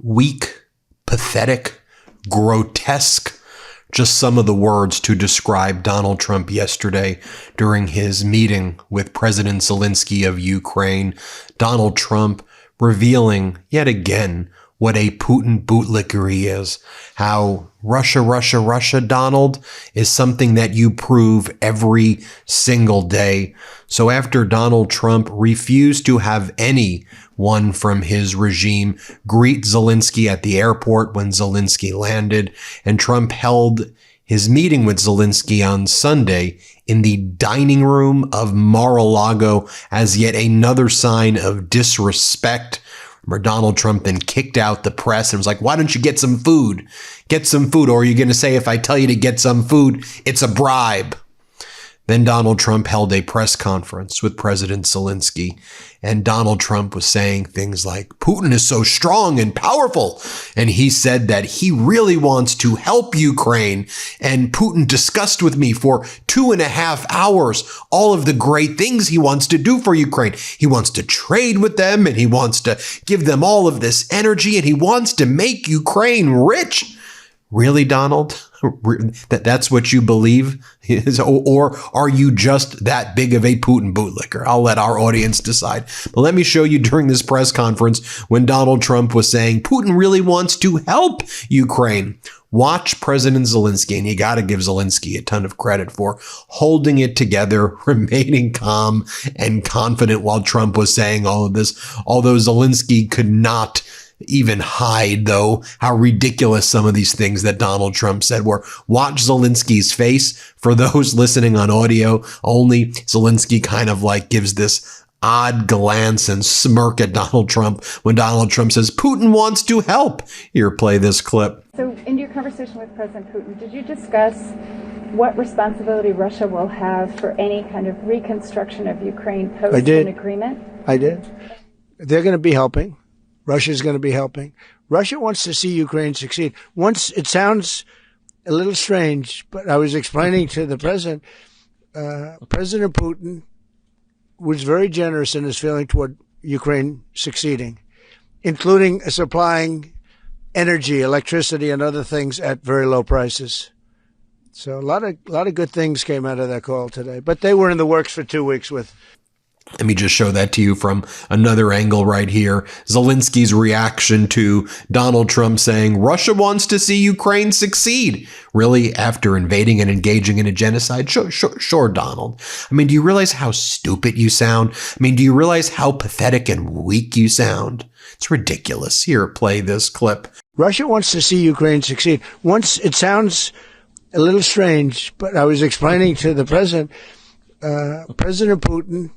weak, pathetic, grotesque. Just some of the words to describe Donald Trump yesterday during his meeting with President Zelenskyy of Ukraine. Donald Trump revealing yet again what a Putin bootlicker he is. How Russia, Donald, is something that you prove every single day. So after Donald Trump refused to have anyone from his regime greet Zelenskyy at the airport when Zelenskyy landed, and Trump held his meeting with Zelenskyy on Sunday in the dining room of Mar-a-Lago as yet another sign of disrespect, where Donald Trump then kicked out the press and was like, why don't you get some food? Get some food. Or are you going to say if I tell you to get some food, it's a bribe? Then Donald Trump held a press conference with President Zelenskyy, and Donald Trump was saying things like, Putin is so strong and powerful. And he said that he really wants to help Ukraine. And Putin discussed with me for 2.5 hours all of the great things he wants to do for Ukraine. He wants to trade with them, and he wants to give them all of this energy, and he wants to make Ukraine rich. Really, Donald? That's what you believe? Or are you just that big of a Putin bootlicker? I'll let our audience decide. But let me show you during this press conference when Donald Trump was saying Putin really wants to help Ukraine. Watch President Zelenskyy, and you got to give Zelenskyy a ton of credit for holding it together, remaining calm and confident while Trump was saying all of this, although Zelenskyy could not even hide, though, how ridiculous some of these things that Donald Trump said were. Watch Zelensky's face. For those listening on audio only, Zelenskyy kind of like gives this odd glance and smirk at Donald Trump when Donald Trump says, Putin wants to help. Here, play this clip. So in your conversation with President Putin, did you discuss what responsibility Russia will have for any kind of reconstruction of Ukraine post an agreement? I did. They're going to be helping. Russia's going to be helping. Russia wants to see Ukraine succeed. Once, it sounds a little strange, but I was explaining to the president, President Putin was very generous in his feeling toward Ukraine succeeding, including supplying energy, electricity, and other things at very low prices. So a lot of good things came out of that call today, but they were in the works for 2 weeks with. Let me just show that to you from another angle right here. Zelensky's reaction to Donald Trump saying Russia wants to see Ukraine succeed. Really, after invading and engaging in a genocide? Sure, Donald. I mean, do you realize how stupid you sound? I mean, do you realize how pathetic and weak you sound? It's ridiculous. Here, play this clip. Russia wants to see Ukraine succeed. Once, it sounds a little strange, but I was explaining to the president, President Putin.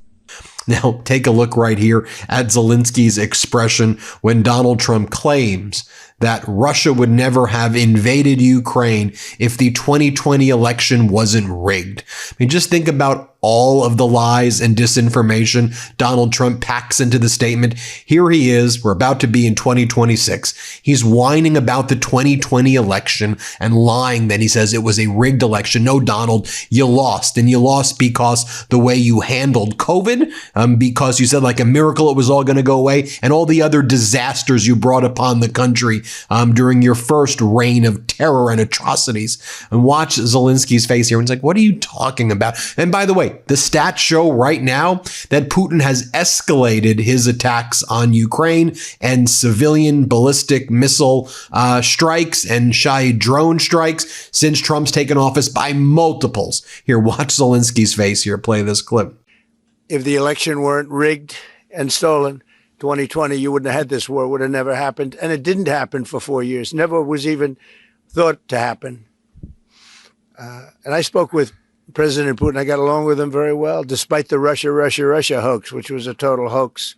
Now, take a look right here at Zelensky's expression when Donald Trump claims that Russia would never have invaded Ukraine if the 2020 election wasn't rigged. I mean, just think about all of the lies and disinformation Donald Trump packs into the statement. Here he is. We're about to be in 2026. He's whining about the 2020 election and lying that he says it was a rigged election. No, Donald, you lost. And you lost because the way you handled COVID, because you said like a miracle it was all going to go away, and all the other disasters you brought upon the country during your first reign of terror and atrocities. And watch Zelensky's face here. And he's like, what are you talking about? And by the way, the stats show right now that Putin has escalated his attacks on Ukraine and civilian ballistic missile strikes and Shahid drone strikes since Trump's taken office by multiples. Here, watch Zelensky's face here. Play this clip. If the election weren't rigged and stolen, 2020, you wouldn't have had this war, would have never happened. And it didn't happen for 4 years. Never was even thought to happen. And I spoke with President Putin. I got along with him very well, despite the Russia hoax, which was a total hoax.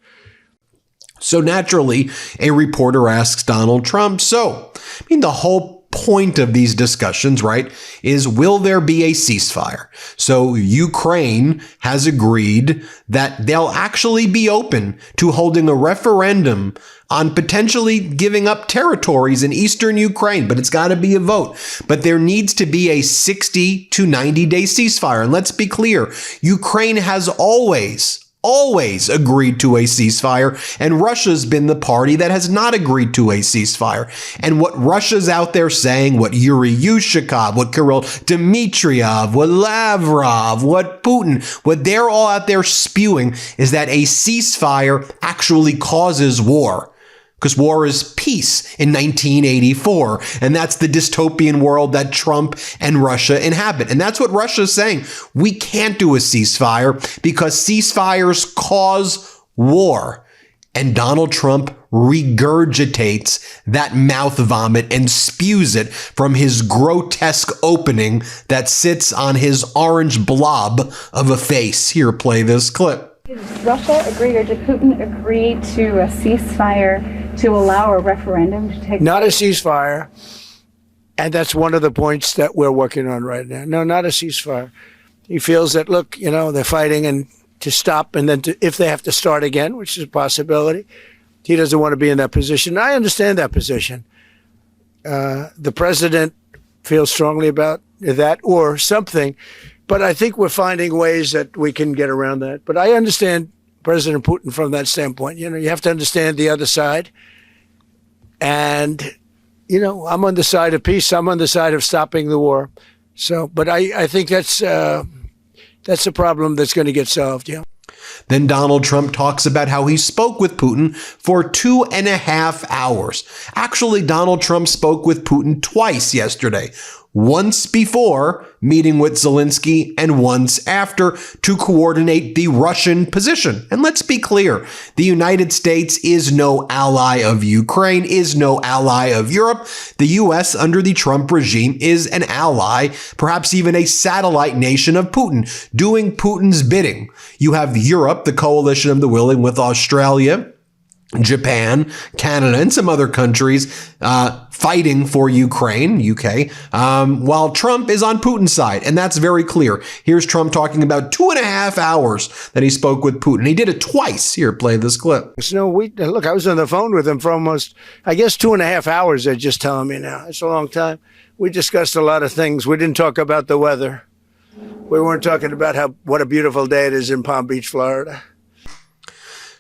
So naturally, a reporter asks Donald Trump, so, I mean, the whole point of these discussions, right, is will there be a ceasefire? So Ukraine has agreed that they'll actually be open to holding a referendum on potentially giving up territories in eastern Ukraine, but it's got to be a vote. But there needs to be a 60 to 90 day ceasefire. And let's be clear, Ukraine has always always agreed to a ceasefire, and Russia's been the party that has not agreed to a ceasefire. And what Russia's out there saying, what Yuri Yushakov, what Kirill Dmitriev, what Lavrov, what Putin, what they're all out there spewing is that a ceasefire actually causes war. Because war is peace in 1984. And that's the dystopian world that Trump and Russia inhabit. And that's what Russia is saying. We can't do a ceasefire because ceasefires cause war. And Donald Trump regurgitates that mouth vomit and spews it from his grotesque opening that sits on his orange blob of a face. Here, play this clip. Did Russia agree, or did Putin agree to a ceasefire to allow a referendum to take Not a place? ceasefire. And that's one of the points that we're working on right now. No, not a ceasefire. He feels that, look, they're fighting and to stop, and then if they have to start again, which is a possibility, he doesn't want to be in that position. I understand that position. The president feels strongly about that or something. But I think we're finding ways that we can get around that. But I understand President Putin from that standpoint. You have to understand the other side. And, I'm on the side of peace. I'm on the side of stopping the war. So, but I think that's a problem that's going to get solved. Yeah. Then Donald Trump talks about how he spoke with Putin for 2.5 hours. Actually, Donald Trump spoke with Putin twice yesterday. Once before meeting with Zelenskyy and once after to coordinate the Russian position. And let's be clear, the United States is no ally of Ukraine, is no ally of Europe. The U.S. under the Trump regime is an ally, perhaps even a satellite nation of Putin, doing Putin's bidding. You have Europe, the coalition of the willing with Australia, Japan, Canada, and some other countries fighting for Ukraine, UK, while Trump is on Putin's side. And that's very clear. Here's Trump talking about 2.5 hours that he spoke with Putin. He did it twice. Here, play this clip. Look, I was on the phone with him for almost, 2.5 hours, they're just telling me now. It's a long time. We discussed a lot of things. We didn't talk about the weather. We weren't talking about what a beautiful day it is in Palm Beach, Florida.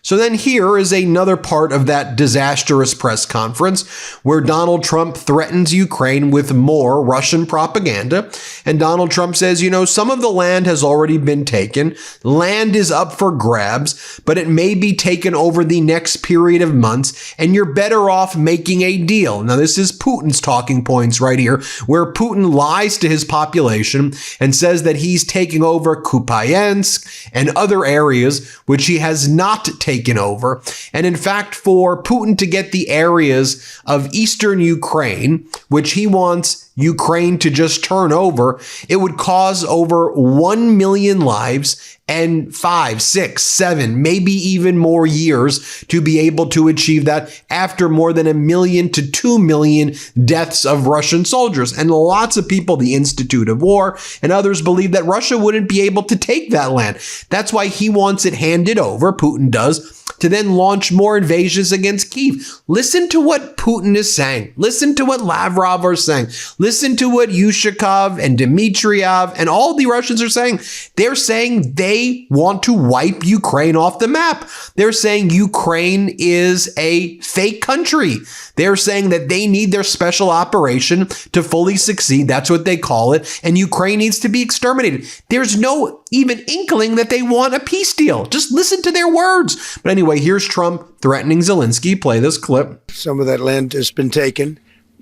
So then here is another part of that disastrous press conference where Donald Trump threatens Ukraine with more Russian propaganda. And Donald Trump says, some of the land has already been taken. Land is up for grabs, but it may be taken over the next period of months, and you're better off making a deal. Now, this is Putin's talking points right here, where Putin lies to his population and says that he's taking over Kupiansk and other areas which he has not taken over. And in fact, for Putin to get the areas of eastern Ukraine, which he wants Ukraine to just turn over, it would cause over 1 million lives and 5, 6, 7, maybe even more years to be able to achieve that after more than 1 million to 2 million deaths of Russian soldiers. And lots of people, the Institute of War and others, believe that Russia wouldn't be able to take that land. That's why he wants it handed over, Putin does, to then launch more invasions against Kyiv. Listen to what Putin is saying. Listen to what Lavrov are saying. Listen to what Yushakov and Dmitriev and all the Russians are saying. They're saying they want to wipe Ukraine off the map. They're saying Ukraine is a fake country. They're saying that they need their special operation to fully succeed. That's what they call it. And Ukraine needs to be exterminated. There's no even inkling that they want a peace deal. Just listen to their words. But anyway, here's Trump threatening Zelenskyy. Play this clip. Some of that land has been taken.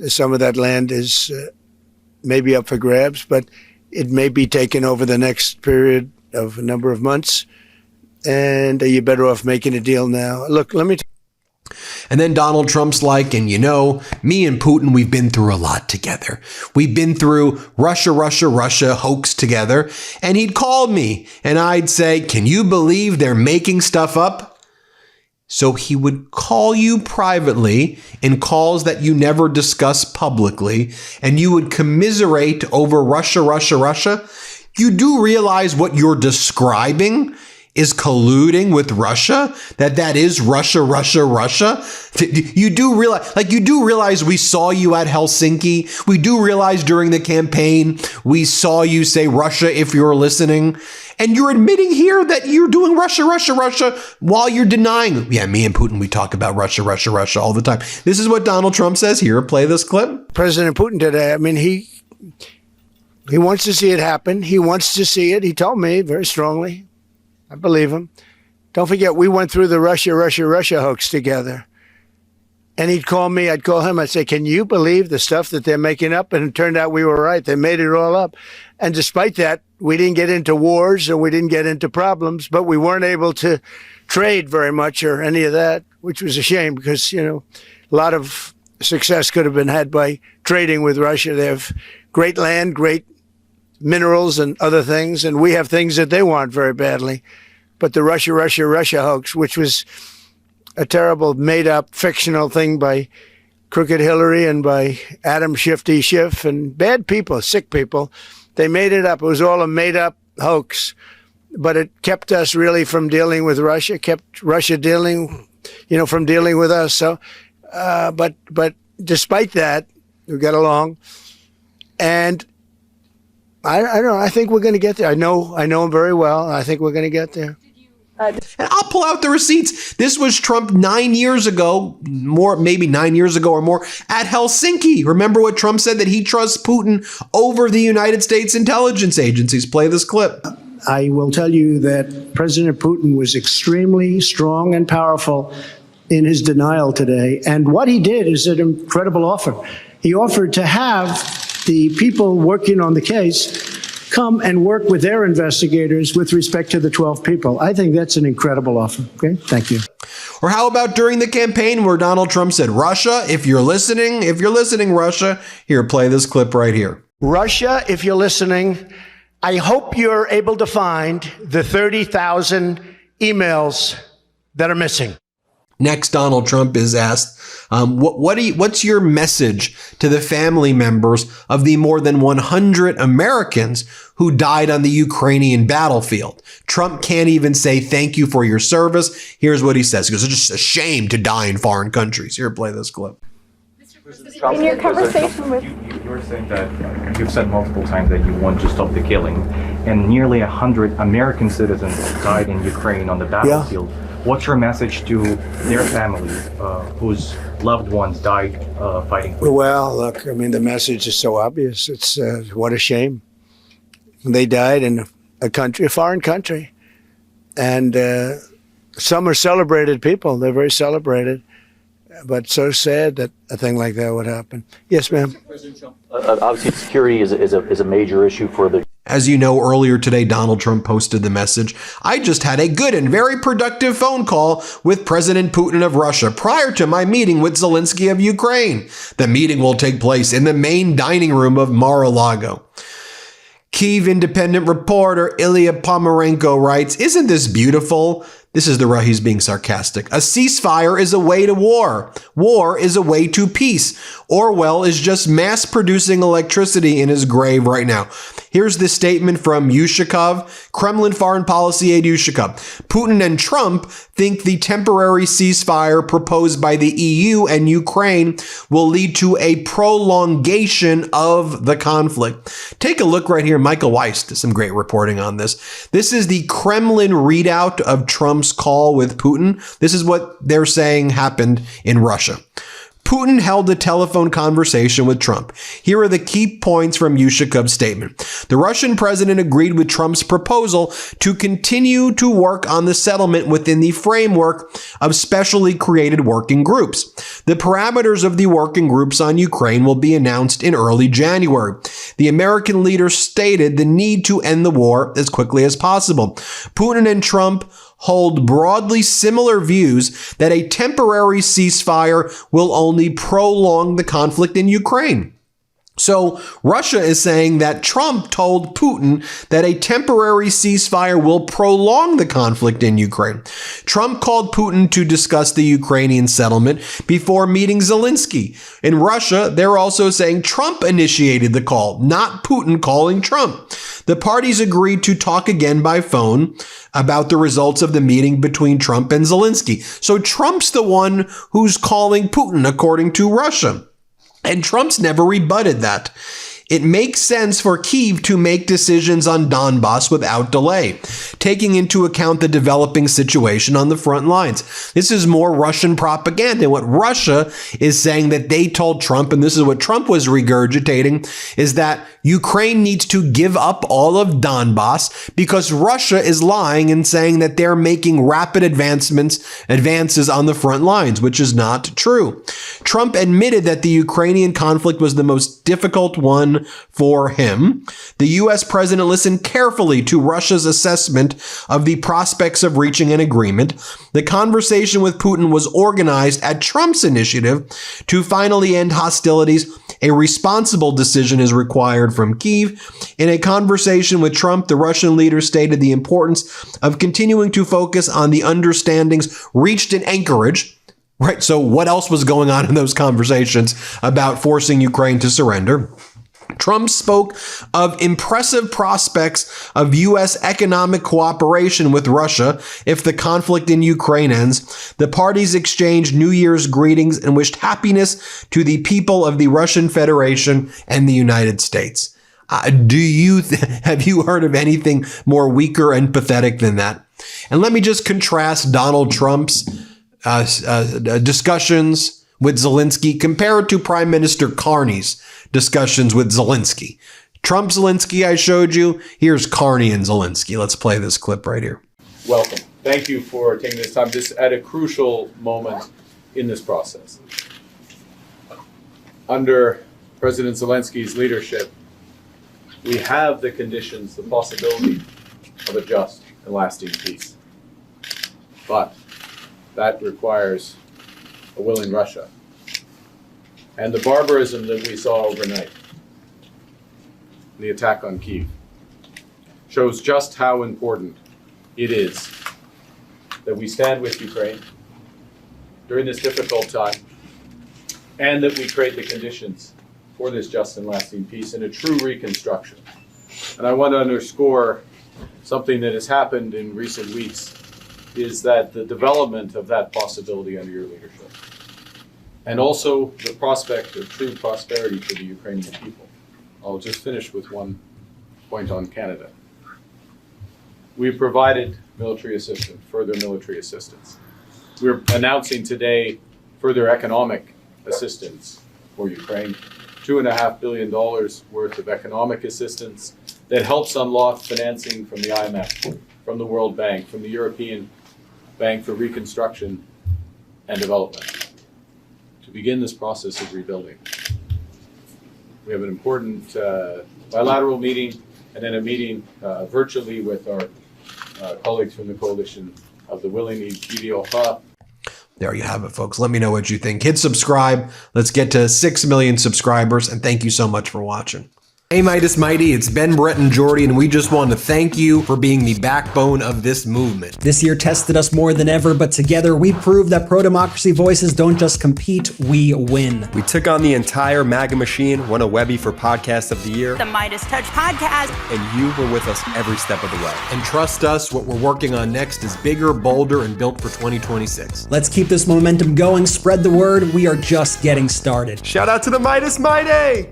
Some of that land is maybe up for grabs, but it may be taken over the next period of a number of months. And you're better off making a deal now. Look, let me And then Donald Trump's like, and me and Putin, we've been through a lot together. We've been through Russia hoax together. And he'd call me and I'd say, can you believe they're making stuff up? So he would call you privately in calls that you never discuss publicly, and you would commiserate over Russia. You do realize what you're describing is colluding with Russia, that is Russia. You do realize we saw you at Helsinki. We do realize during the campaign, we saw you say Russia if you're listening. And you're admitting here that you're doing Russia, Russia, Russia while you're denying. Yeah, me and Putin, we talk about Russia, Russia, Russia all the time. This is what Donald Trump says here. Play this clip. President Putin today, I mean, he wants to see it happen. He wants to see it. He told me very strongly. I believe him. Don't forget, we went through the Russia, Russia, Russia hoax together. And he'd call me, I'd call him, I'd say, can you believe the stuff that they're making up? And it turned out we were right. They made it all up. And despite that, we didn't get into wars and we didn't get into problems, but we weren't able to trade very much or any of that, which was a shame because, you know, a lot of success could have been had by trading with Russia. They have great land, great minerals and other things, and we have things that they want very badly. But the Russia, Russia, Russia hoax, which was a terrible made-up fictional thing by Crooked Hillary and by Adam Shifty Schiff and bad people, sick people. They made it up. It was all a made-up hoax. But it kept us really from dealing with Russia, kept Russia dealing, you know, from dealing with us. So, but despite that, we got along. And I don't know, I think we're going to get there. I know him very well. I think we're going to get there. And I'll pull out the receipts. This was Trump 9 years ago, maybe 9 years ago or more, at Helsinki. Remember what Trump said, that he trusts Putin over the United States intelligence agencies. Play this clip. I will tell you that President Putin was extremely strong and powerful in his denial today. And what he did is an incredible offer. He offered to have the people working on the case come and work with their investigators with respect to the 12 people. I think that's an incredible offer. Okay, thank you. Or how about during the campaign where Donald Trump said, Russia, if you're listening, Russia, here, play this clip right here. Russia, if you're listening, I hope you're able to find the 30,000 emails that are missing. Next, Donald Trump is asked, what's your message to the family members of the more than 100 Americans who died on the Ukrainian battlefield? Trump can't even say thank you for your service. Here's what he says. He goes, it's just a shame to die in foreign countries. Here, play this clip. In your conversation with... You were saying that you've said multiple times that you want to stop the killing, and nearly 100 American citizens died in Ukraine on the battlefield. Yeah. What's your message to their families whose loved ones died fighting for you? Well, look, I mean, the message is so obvious. It's what a shame. They died in a foreign country. And some are celebrated people. They're very celebrated. But so sad that a thing like that would happen. Yes, ma'am. Obviously, security is a major issue for the... As you know, earlier today, Donald Trump posted the message, I just had a good and very productive phone call with President Putin of Russia prior to my meeting with Zelenskyy of Ukraine. The meeting will take place in the main dining room of Mar-a-Lago. Kyiv Independent reporter Ilya Pomerenko writes, isn't this beautiful? This is he's being sarcastic. A ceasefire is a way to war. War is a way to peace. Orwell is just mass producing electricity in his grave right now. Here's the statement from Yushakov, Kremlin foreign policy aide Yushakov. Putin and Trump think the temporary ceasefire proposed by the EU and Ukraine will lead to a prolongation of the conflict. Take a look right here. Michael Weiss did some great reporting on this. This is the Kremlin readout of Trump's call with Putin. This is what they're saying happened in Russia. Putin held a telephone conversation with Trump. Here are the key points from Yushakov's statement. The Russian president agreed with Trump's proposal to continue to work on the settlement within the framework of specially created working groups. The parameters of the working groups on Ukraine will be announced in early January. The American leader stated the need to end the war as quickly as possible. Putin and Trump hold broadly similar views that a temporary ceasefire will only prolong the conflict in Ukraine. So Russia is saying that Trump told Putin that a temporary ceasefire will prolong the conflict in Ukraine. Trump called Putin to discuss the Ukrainian settlement before meeting Zelenskyy. In Russia, they're also saying Trump initiated the call, not Putin calling Trump. The parties agreed to talk again by phone about the results of the meeting between Trump and Zelenskyy. So Trump's the one who's calling Putin, according to Russia. And Trump's never rebutted that. It makes sense for Kyiv to make decisions on Donbass without delay, taking into account the developing situation on the front lines. This is more Russian propaganda. And what Russia is saying that they told Trump, and this is what Trump was regurgitating, is that Ukraine needs to give up all of Donbass because Russia is lying and saying that they're making rapid advances on the front lines, which is not true. Trump admitted that the Ukrainian conflict was the most difficult one for him. The U.S. president listened carefully to Russia's assessment of the prospects of reaching an agreement. The conversation with Putin was organized at Trump's initiative to finally end hostilities. A responsible decision is required from Kyiv. In a conversation with Trump, the Russian leader stated the importance of continuing to focus on the understandings reached in Anchorage. Right. So what else was going on in those conversations about forcing Ukraine to surrender? Trump spoke of impressive prospects of U.S. economic cooperation with Russia if the conflict in Ukraine ends. The parties exchanged New Year's greetings and wished happiness to the people of the Russian Federation and the United States. Have you heard of anything more weaker and pathetic than that? And let me just contrast Donald Trump's discussions with Zelenskyy compared to Prime Minister Carney's discussions with Zelenskyy. Trump Zelenskyy I showed you. Here's Carney and Zelenskyy. Let's play this clip right here. Welcome. Thank you for taking this time. This at a crucial moment in this process. Under President Zelenskyy's leadership, we have the conditions, the possibility of a just and lasting peace. But that requires a willing Russia. And the barbarism that we saw overnight, the attack on Kyiv, shows just how important it is that we stand with Ukraine during this difficult time, and that we create the conditions for this just and lasting peace and a true reconstruction. And I want to underscore something that has happened in recent weeks, is that the development of that possibility under your leadership, and also the prospect of true prosperity for the Ukrainian people. I'll just finish with one point on Canada. We've provided military assistance, further military assistance. We're announcing today further economic assistance for Ukraine, $2.5 billion worth of economic assistance that helps unlock financing from the IMF, from the World Bank, from the European Bank for Reconstruction and Development, to begin this process of rebuilding. We have an important bilateral meeting and then a meeting virtually with our colleagues from the Coalition of the Willing. There you have it, folks. Let me know what you think. Hit subscribe. Let's get to 6 million subscribers. And thank you so much for watching. Hey, Midas Mighty, it's Ben, Brett, and Jordy, and we just want to thank you for being the backbone of this movement. This year tested us more than ever, but together we proved that pro-democracy voices don't just compete, we win. We took on the entire MAGA machine, won a Webby for Podcast of the Year, the MeidasTouch podcast, and you were with us every step of the way. And trust us, what we're working on next is bigger, bolder, and built for 2026. Let's keep this momentum going, spread the word, we are just getting started. Shout out to the Midas Mighty!